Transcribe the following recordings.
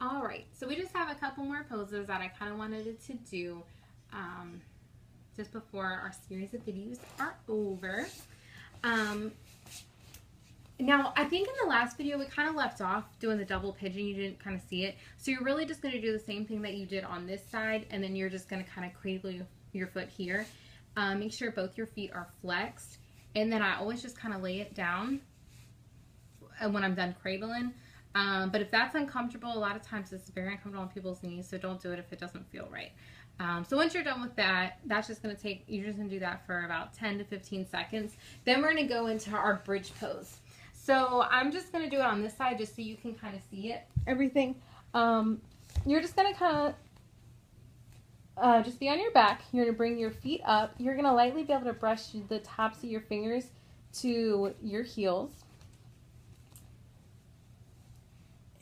All right, so we just have a couple more poses that I kind of wanted to do just before our series of videos are over. Now, I think in the last video we kind of left off doing the double pigeon. You didn't kind of see it. So you're really just going to do the same thing that you did on this side, and then you're just going to kind of cradle your foot here. Make sure both your feet are flexed, and then I always just kind of lay it down when I'm done cradling. But if that's uncomfortable, a lot of times it's very uncomfortable on people's knees, so don't do it if it doesn't feel right. So once you're done with that, that's just going to take, you're just going to do that for about 10 to 15 seconds. Then we're going to go into our bridge pose. So I'm just going to do it on this side just so you can kind of see it, everything. You're just going to kind of just be on your back. You're going to bring your feet up. You're going to lightly be able to brush the tops of your fingers to your heels.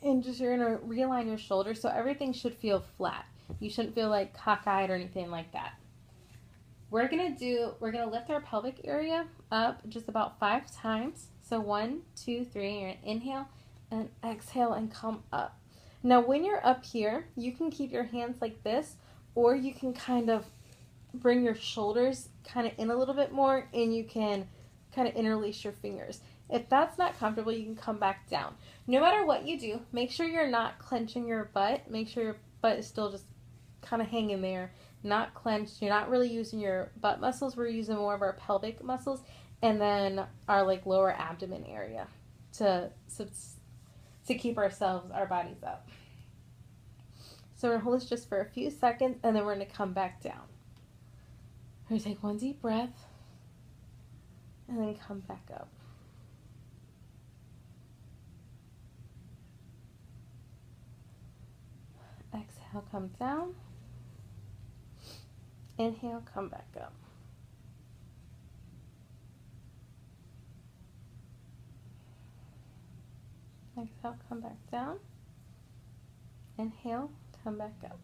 And just you're going to realign your shoulders so everything should feel flat. You shouldn't feel like cockeyed or anything like that. We're going to lift our pelvic area up just about 5 times. So 1, 2, 3, you're going to inhale and exhale and come up. Now when you're up here, you can keep your hands like this, or you can kind of bring your shoulders kind of in a little bit more, and you can kind of interlace your fingers. If that's not comfortable, you can come back down. No matter what you do, make sure you're not clenching your butt. Make sure your butt is still just kind of hanging there, not clenched. You're not really using your butt muscles. We're using more of our pelvic muscles, and then our like lower abdomen area to keep our bodies up. So we're gonna hold this just for a few seconds, and then we're gonna come back down. We're gonna take one deep breath, and then come back up. Exhale, come down. Inhale, come back up. Exhale, come back down. Inhale, come back up.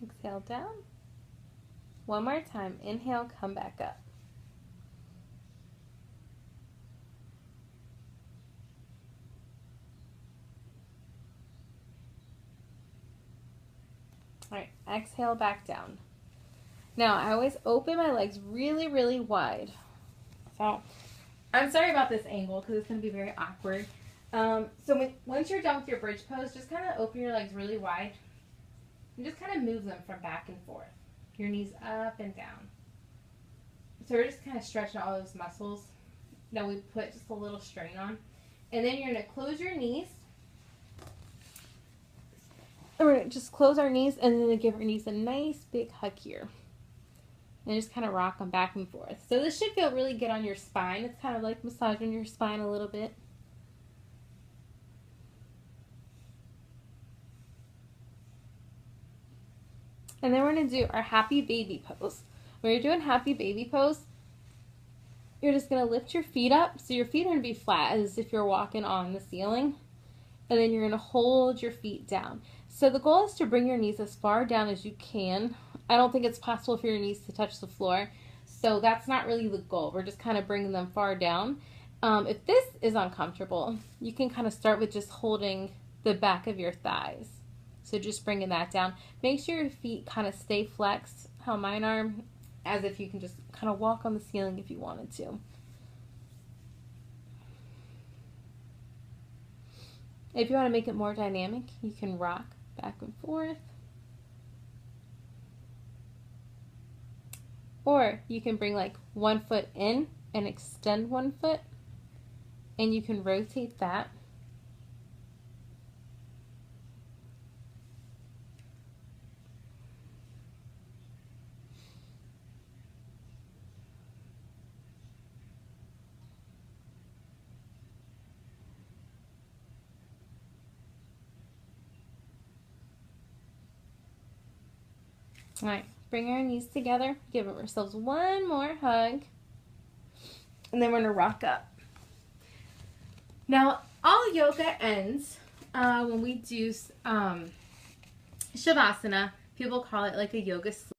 Exhale down. One more time. Inhale, come back up. All right, exhale back down. Now, I always open my legs really, really wide. So, I'm sorry about this angle because it's going to be very awkward. Once you're done with your bridge pose, just kind of open your legs really wide and just kind of move them from back and forth. Your knees up and down. So we're just kind of stretching all those muscles that we put just a little strain on. And then you're going to close your knees. And we're going to just close our knees and then give our knees a nice big hug here. And just kind of rock them back and forth. So this should feel really good on your spine. It's kind of like massaging your spine a little bit. And then we're going to do our happy baby pose. When you're doing happy baby pose, you're just going to lift your feet up. So your feet are going to be flat as if you're walking on the ceiling. And then you're going to hold your feet down. So the goal is to bring your knees as far down as you can. I don't think it's possible for your knees to touch the floor. So that's not really the goal. We're just kind of bringing them far down. If this is uncomfortable, you can kind of start with just holding the back of your thighs. So just bringing that down. Make sure your feet kind of stay flexed, how mine are, as if you can just kind of walk on the ceiling if you wanted to. If you want to make it more dynamic, you can rock back and forth. Or you can bring like one foot in and extend one foot, and you can rotate that. All right, bring our knees together, give ourselves one more hug, and then we're going to rock up. Now, all yoga ends when we do Shavasana. People call it like a yoga sleep.